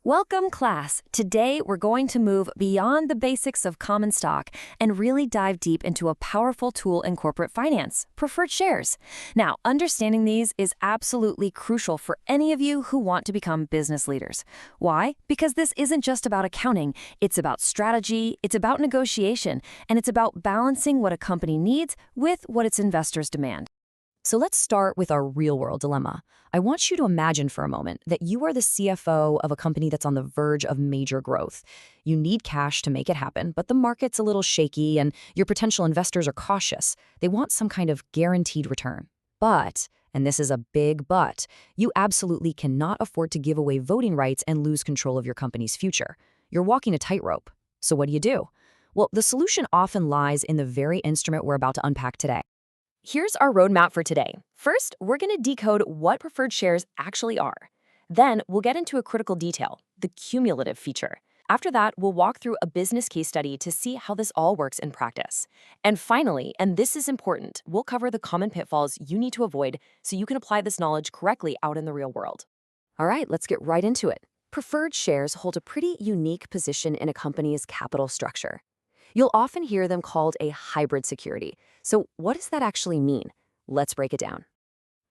Welcome, class. Today, we're going to move beyond the basics of common stock and really dive deep into a powerful tool in corporate finance, preferred shares. Now, understanding these is absolutely crucial for any of you who want to become business leaders. Why? Because this isn't just about accounting. It's about strategy, it's about negotiation, and it's about balancing what a company needs with what its investors demand. So let's start with our real-world dilemma. I want you to imagine for a moment that you are the CFO of a company that's on the verge of major growth. You need cash to make it happen, but the market's a little shaky and your potential investors are cautious. They want some kind of guaranteed return. But, and this is a big but, you absolutely cannot afford to give away voting rights and lose control of your company's future. You're walking a tightrope. So what do? Well, the solution often lies in the very instrument we're about to unpack today. Here's our roadmap for today. First, we're going to decode what preferred shares actually are. Then, we'll get into a critical detail, the cumulative feature. After that, we'll walk through a business case study to see how this all works in practice. And finally, and this is important, we'll cover the common pitfalls you need to avoid so you can apply this knowledge correctly out in the real world. All right, let's get right into it. Preferred shares hold a pretty unique position in a company's capital structure. You'll often hear them called a hybrid security. So what does that actually mean? Let's break it down.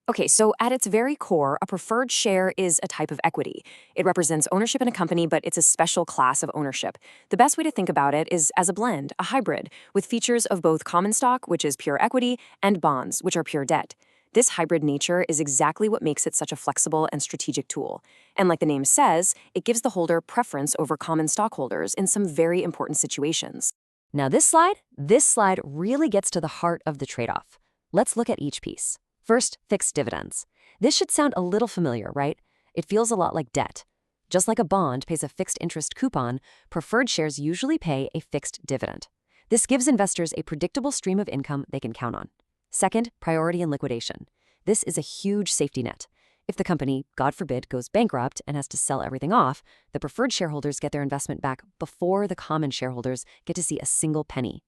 Okay, so at its very core, a preferred share is a type of equity. It represents ownership in a company, but it's a special class of ownership. The best way to think about it is as a blend, a hybrid, with features of both common stock, which is pure equity, and bonds, which are pure debt. This hybrid nature is exactly what makes it such a flexible and strategic tool. And like the name says, it gives the holder preference over common stockholders in some very important situations. Now this slide really gets to the heart of the trade-off. Let's look at each piece. First, fixed dividends. This should sound a little familiar, right? It feels a lot like debt. Just like a bond pays a fixed interest coupon, preferred shares usually pay a fixed dividend. This gives investors a predictable stream of income they can count on. Second, priority in liquidation. This is a huge safety net. If the company, God forbid, goes bankrupt and has to sell everything off, the preferred shareholders get their investment back before the common shareholders get to see a single penny.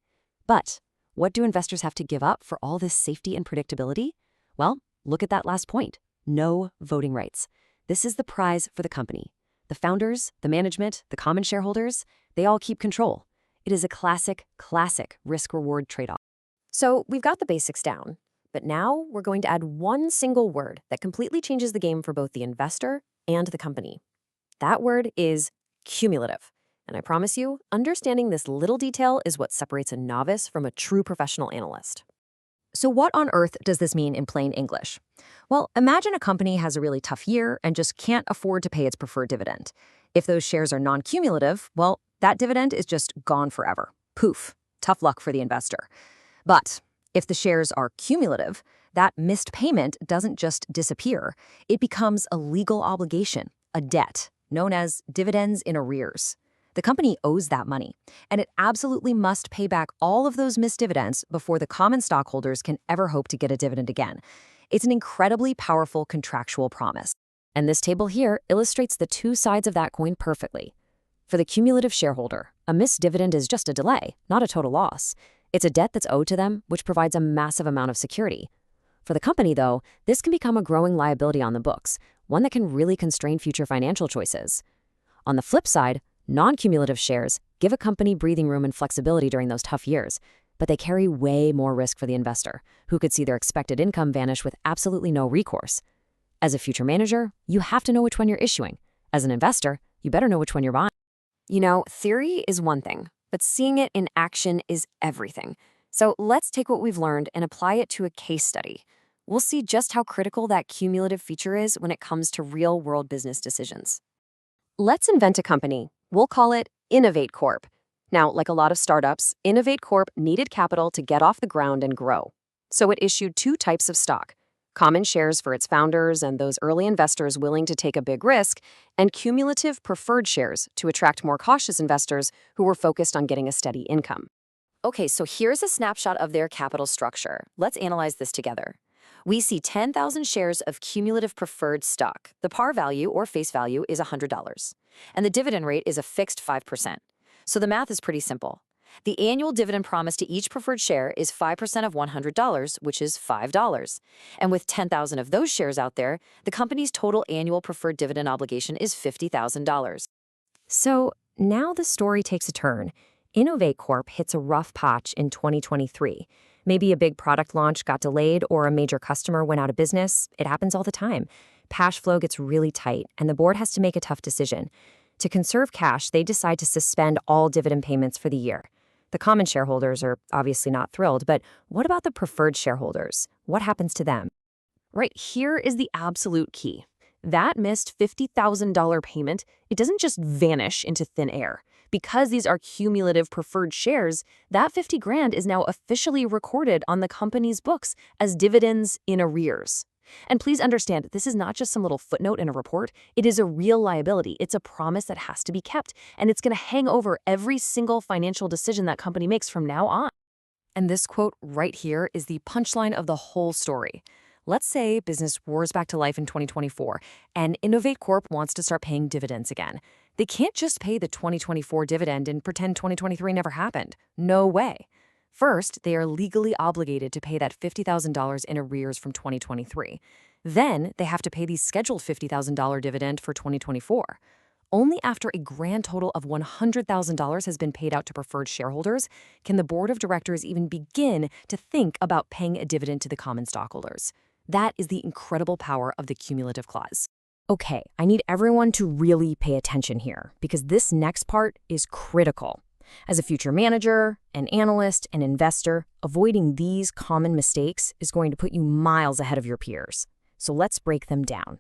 But what do investors have to give up for all this safety and predictability? Well, look at that last point. No voting rights. This is the prize for the company. The founders, the management, the common shareholders, they all keep control. It is a classic risk-reward trade-off. So we've got the basics down. But now we're going to add one single word that completely changes the game for both the investor and the company. That word is cumulative. And I promise you, understanding this little detail is what separates a novice from a true professional analyst. So what on earth does this mean in plain English? Well, imagine a company has a really tough year and just can't afford to pay its preferred dividend. If those shares are non-cumulative, well, that dividend is just gone forever. Poof. Tough luck for the investor. But if the shares are cumulative, that missed payment doesn't just disappear. It becomes a legal obligation, a debt, known as dividends in arrears. The company owes that money, and it absolutely must pay back all of those missed dividends before the common stockholders can ever hope to get a dividend again. It's an incredibly powerful contractual promise. And this table here illustrates the two sides of that coin perfectly. For the cumulative shareholder, a missed dividend is just a delay, not a total loss. It's a debt that's owed to them, which provides a massive amount of security. For the company, though, this can become a growing liability on the books, one that can really constrain future financial choices. On the flip side, non-cumulative shares give a company breathing room and flexibility during those tough years, but they carry way more risk for the investor, who could see their expected income vanish with absolutely no recourse. As a future manager, you have to know which one you're issuing. As an investor, you better know which one you're buying. You know, theory is one thing, but seeing it in action is everything. So let's take what we've learned and apply it to a case study. We'll see just how critical that cumulative feature is when it comes to real-world business decisions. Let's invent a company. We'll call it Innovate Corp. Now, like a lot of startups, Innovate Corp needed capital to get off the ground and grow. So it issued two types of stock: common shares for its founders and those early investors willing to take a big risk, and cumulative preferred shares to attract more cautious investors who were focused on getting a steady income. Okay, so here's a snapshot of their capital structure. Let's analyze this together. We see 10,000 shares of cumulative preferred stock. The par value or face value is $100, and the dividend rate is a fixed 5%. So the math is pretty simple. The annual dividend promised to each preferred share is 5% of $100, which is $5. And with 10,000 of those shares out there, the company's total annual preferred dividend obligation is $50,000. So now the story takes a turn. Innovate Corp hits a rough patch in 2023. Maybe a big product launch got delayed or a major customer went out of business. It happens all the time. Cash flow gets really tight, and the board has to make a tough decision. To conserve cash, they decide to suspend all dividend payments for the year. The common shareholders are obviously not thrilled, but what about the preferred shareholders? What happens to them? Right here is the absolute key. That missed $50,000 payment, it doesn't just vanish into thin air. Because these are cumulative preferred shares, that 50 grand is now officially recorded on the company's books as dividends in arrears. And please understand, this is not just some little footnote in a report. It is a real liability. It's a promise that has to be kept, and it's going to hang over every single financial decision that company makes from now on. And this quote right here is the punchline of the whole story. Let's say business roars back to life in 2024, and Innovate Corp wants to start paying dividends again. They can't just pay the 2024 dividend and pretend 2023 never happened. No way. First, they are legally obligated to pay that $50,000 in arrears from 2023. Then, they have to pay the scheduled $50,000 dividend for 2024. Only after a grand total of $100,000 has been paid out to preferred shareholders can the board of directors even begin to think about paying a dividend to the common stockholders. That is the incredible power of the cumulative clause. Okay, I need everyone to really pay attention here because this next part is critical. As a future manager, an analyst, an investor, avoiding these common mistakes is going to put you miles ahead of your peers. So let's break them down.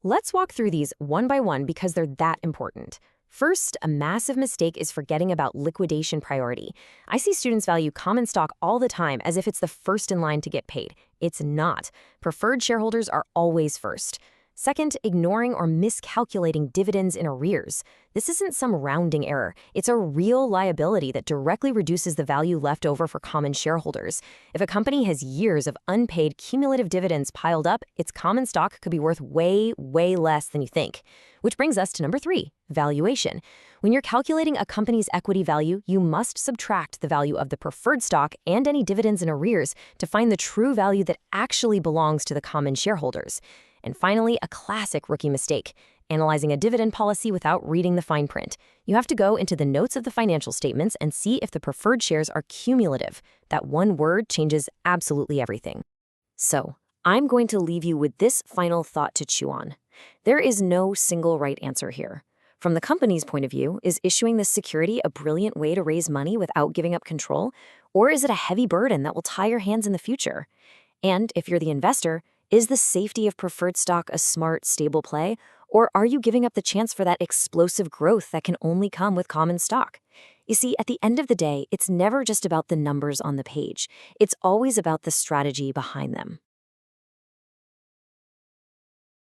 Let's walk through these one by one because they're that important. First, a massive mistake is forgetting about liquidation priority. I see students value common stock all the time as if it's the first in line to get paid. It's not. Preferred shareholders are always first. Second, ignoring or miscalculating dividends in arrears. This isn't some rounding error. It's a real liability that directly reduces the value left over for common shareholders. If a company has years of unpaid cumulative dividends piled up, its common stock could be worth way, way less than you think. Which brings us to number 3, valuation. When you're calculating a company's equity value, you must subtract the value of the preferred stock and any dividends in arrears to find the true value that actually belongs to the common shareholders. And finally, a classic rookie mistake, analyzing a dividend policy without reading the fine print. You have to go into the notes of the financial statements and see if the preferred shares are cumulative. That one word changes absolutely everything. So, I'm going to leave you with this final thought to chew on. There is no single right answer here. From the company's point of view, is issuing this security a brilliant way to raise money without giving up control? Or is it a heavy burden that will tie your hands in the future? And if you're the investor, is the safety of preferred stock a smart, stable play, or are you giving up the chance for that explosive growth that can only come with common stock? You see, at the end of the day, it's never just about the numbers on the page. It's always about the strategy behind them.